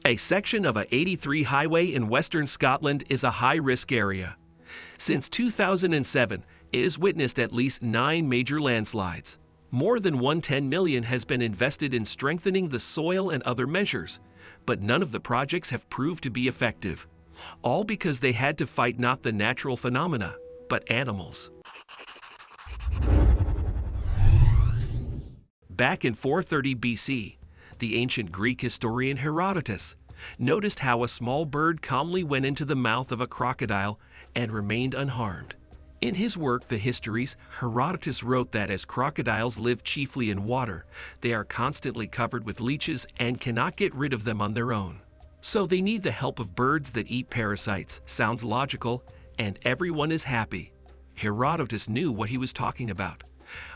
A section of a 83 highway in western Scotland is a high-risk area. Since 2007, it has witnessed at least 9 major landslides. More than $110 million has been invested in strengthening the soil and other measures, but none of the projects have proved to be effective. All because they had to fight not the natural phenomena, but animals. Back in 430 BC, the ancient Greek historian Herodotus noticed how a small bird calmly went into the mouth of a crocodile and remained unharmed. In his work, The Histories, Herodotus wrote that as crocodiles live chiefly in water, they are constantly covered with leeches and cannot get rid of them on their own. So they need the help of birds that eat parasites. Sounds logical, and everyone is happy. Herodotus knew what he was talking about.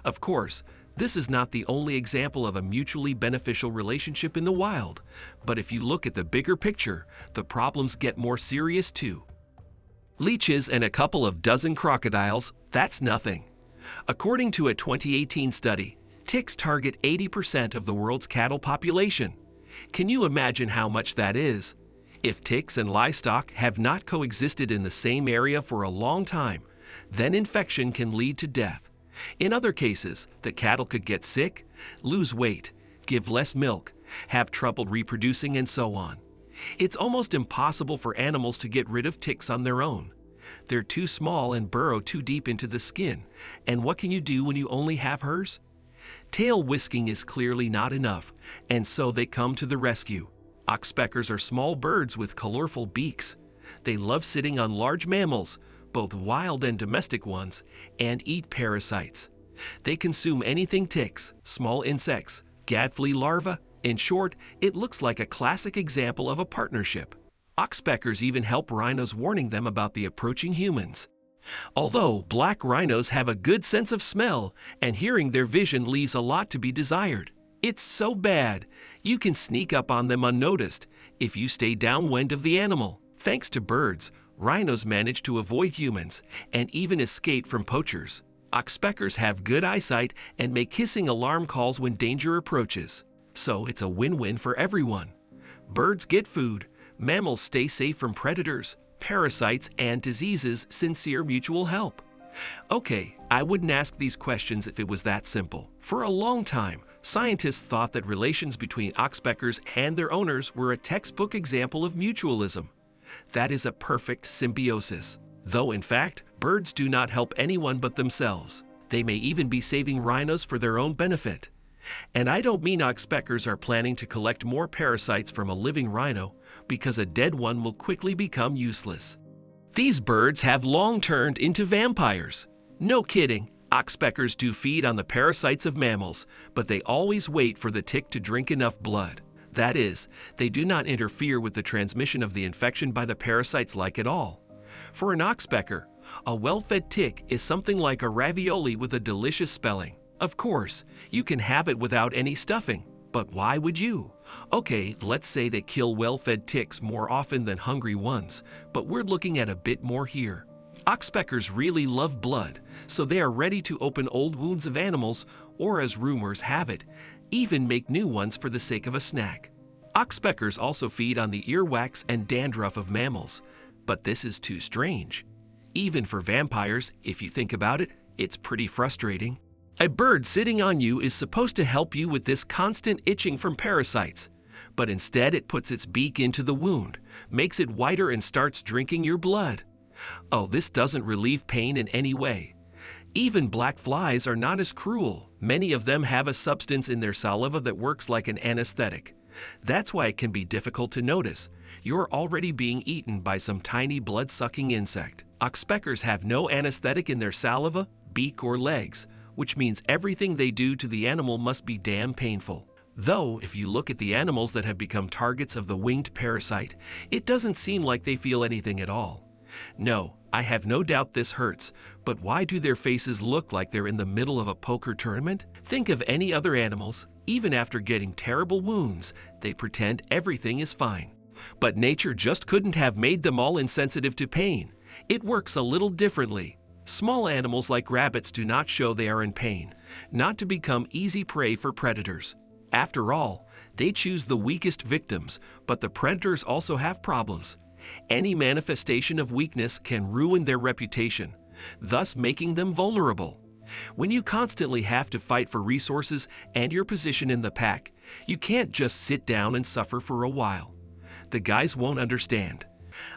Of course, this is not the only example of a mutually beneficial relationship in the wild, but if you look at the bigger picture, the problems get more serious too. Leeches and a couple of dozen crocodiles, that's nothing. According to a 2018 study, ticks target 80% of the world's cattle population. Can you imagine how much that is? If ticks and livestock have not coexisted in the same area for a long time, then infection can lead to death. In other cases, the cattle could get sick, lose weight, give less milk, have trouble reproducing, and so on. It's almost impossible for animals to get rid of ticks on their own. They're too small and burrow too deep into the skin. And what can you do when you only have hers? Tail whisking is clearly not enough, and so they come to the rescue. Oxpeckers are small birds with colorful beaks. They love sitting on large mammals, both wild and domestic ones, and eat parasites. They consume anything ticks, small insects, gadfly larvae. In short, it looks like a classic example of a partnership. Oxpeckers even help rhinos, warning them about the approaching humans. Although black rhinos have a good sense of smell, and hearing their vision leaves a lot to be desired. It's so bad, you can sneak up on them unnoticed if you stay downwind of the animal. Thanks to birds, rhinos manage to avoid humans and even escape from poachers. Oxpeckers have good eyesight and make hissing alarm calls when danger approaches. So it's a win-win for everyone. Birds get food, mammals stay safe from predators, parasites, and diseases. Sincere mutual help. Okay, I wouldn't ask these questions if it was that simple. For a long time, scientists thought that relations between oxpeckers and their owners were a textbook example of mutualism. That is a perfect symbiosis. Though in fact, birds do not help anyone but themselves. They may even be saving rhinos for their own benefit. And I don't mean oxpeckers are planning to collect more parasites from a living rhino, because a dead one will quickly become useless. These birds have long turned into vampires. No kidding, oxpeckers do feed on the parasites of mammals, but they always wait for the tick to drink enough blood. That is, they do not interfere with the transmission of the infection by the parasites like at all. For an oxpecker, a well-fed tick is something like a ravioli with a delicious spelling. Of course, you can have it without any stuffing, but why would you? Okay, let's say they kill well-fed ticks more often than hungry ones, but we're looking at a bit more here. Oxpeckers really love blood, so they are ready to open old wounds of animals, or as rumors have it, even make new ones for the sake of a snack. Oxpeckers also feed on the earwax and dandruff of mammals, but this is too strange. Even for vampires, if you think about it, it's pretty frustrating. A bird sitting on you is supposed to help you with this constant itching from parasites, but instead it puts its beak into the wound, makes it whiter, and starts drinking your blood. Oh, this doesn't relieve pain in any way. Even black flies are not as cruel. Many of them have a substance in their saliva that works like an anesthetic. That's why it can be difficult to notice. You're already being eaten by some tiny blood-sucking insect. Oxpeckers have no anesthetic in their saliva, beak, or legs, which means everything they do to the animal must be damn painful. Though, if you look at the animals that have become targets of the winged parasite, it doesn't seem like they feel anything at all. No, I have no doubt this hurts, but why do their faces look like they're in the middle of a poker tournament? Think of any other animals. Even after getting terrible wounds, they pretend everything is fine. But nature just couldn't have made them all insensitive to pain. It works a little differently. Small animals like rabbits do not show they are in pain, not to become easy prey for predators. After all, They choose the weakest victims, but the predators also have problems. Any manifestation of weakness can ruin their reputation, thus making them vulnerable. When you constantly have to fight for resources and your position in the pack, you can't just sit down and suffer for a while. The guys won't understand.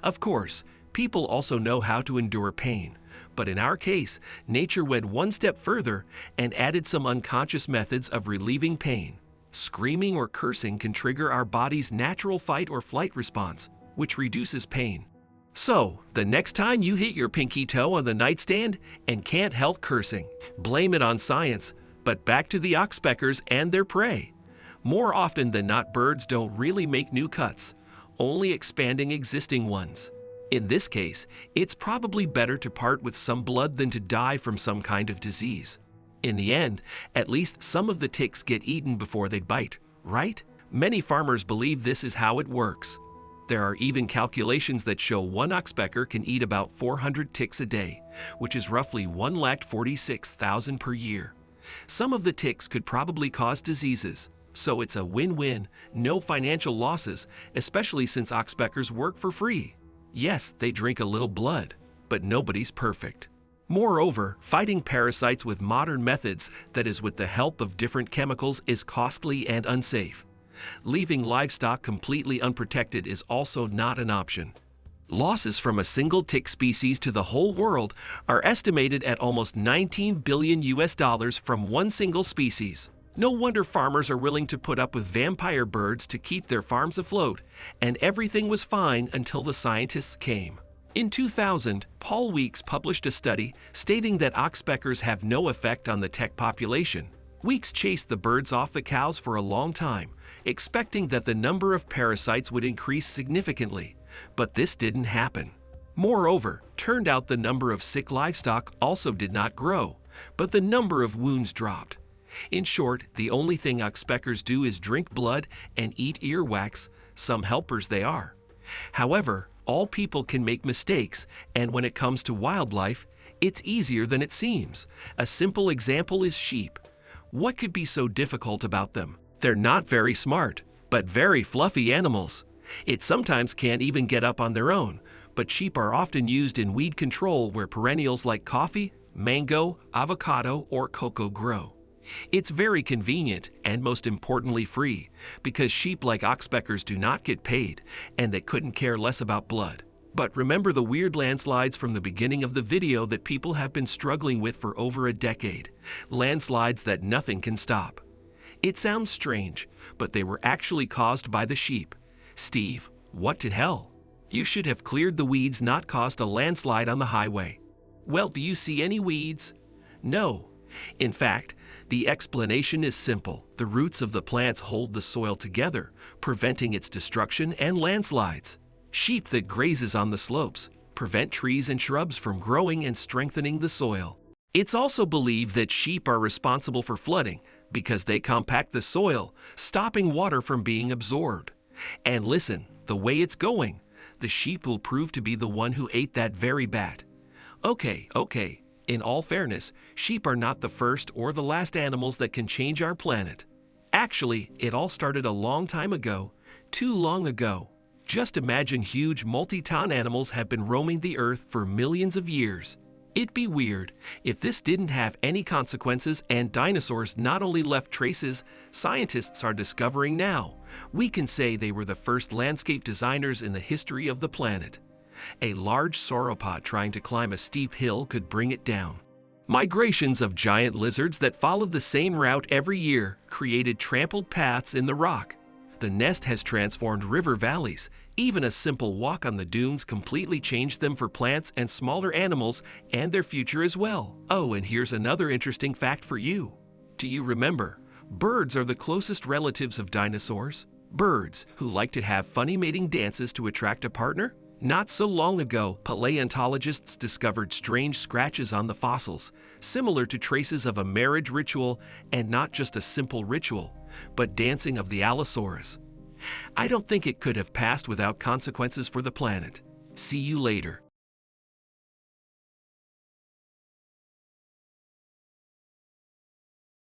Of course, people also know how to endure pain, but in our case, nature went one step further and added some unconscious methods of relieving pain. Screaming or cursing can trigger our body's natural fight or flight response, which reduces pain. So, the next time you hit your pinky toe on the nightstand and can't help cursing, blame it on science. But back to the oxpeckers and their prey. More often than not, birds don't really make new cuts, only expanding existing ones. In this case, it's probably better to part with some blood than to die from some kind of disease. In the end, at least some of the ticks get eaten before they bite, right? Many farmers believe this is how it works. There are even calculations that show one oxpecker can eat about 400 ticks a day, which is roughly 146,000 per year. Some of the ticks could probably cause diseases, so it's a win-win, no financial losses, especially since oxpeckers work for free. Yes, they drink a little blood, but nobody's perfect. Moreover, fighting parasites with modern methods, that is with the help of different chemicals, is costly and unsafe. Leaving livestock completely unprotected is also not an option. Losses from a single tick species to the whole world are estimated at almost $19 billion from one single species. No wonder farmers are willing to put up with vampire birds to keep their farms afloat, and everything was fine until the scientists came. In 2000, Paul Weeks published a study stating that oxpeckers have no effect on the tick population. Weeks chased the birds off the cows for a long time, expecting that the number of parasites would increase significantly, but this didn't happen. Moreover, turned out the number of sick livestock also did not grow, but the number of wounds dropped. In short, the only thing oxpeckers do is drink blood and eat earwax, some helpers they are. However, all people can make mistakes, and when it comes to wildlife, it's easier than it seems. A simple example is sheep. What could be so difficult about them? They're not very smart, but very fluffy animals. It sometimes can't even get up on their own, but sheep are often used in weed control where perennials like coffee, mango, avocado, or cocoa grow. It's very convenient and most importantly free, because sheep like oxpeckers do not get paid, and they couldn't care less about blood. But remember the weird landslides from the beginning of the video that people have been struggling with for over a decade. Landslides that nothing can stop. It sounds strange, but they were actually caused by the sheep. Steve, what the hell? You should have cleared the weeds, not caused a landslide on the highway. Well, do you see any weeds? No. In fact, the explanation is simple. The roots of the plants hold the soil together, preventing its destruction and landslides. Sheep that grazes on the slopes prevent trees and shrubs from growing and strengthening the soil. It's also believed that sheep are responsible for flooding because they compact the soil, stopping water from being absorbed. And listen, the way it's going, the sheep will prove to be the one who ate that very bat. Okay. In all fairness, sheep are not the first or the last animals that can change our planet. Actually, it all started a long time ago, too long ago. Just imagine huge multi-ton animals have been roaming the earth for millions of years. It'd be weird if this didn't have any consequences, and dinosaurs not only left traces scientists are discovering now. We can say they were the first landscape designers in the history of the planet. A large sauropod trying to climb a steep hill could bring it down. Migrations of giant lizards that followed the same route every year created trampled paths in the rock. The nest has transformed river valleys. Even a simple walk on the dunes completely changed them for plants and smaller animals and their future as well. Oh, and here's another interesting fact for you. Do you remember? Birds are the closest relatives of dinosaurs. Birds who like to have funny mating dances to attract a partner? Not so long ago, paleontologists discovered strange scratches on the fossils, similar to traces of a marriage ritual, and not just a simple ritual, but dancing of the Allosaurus. I don't think it could have passed without consequences for the planet. See you later.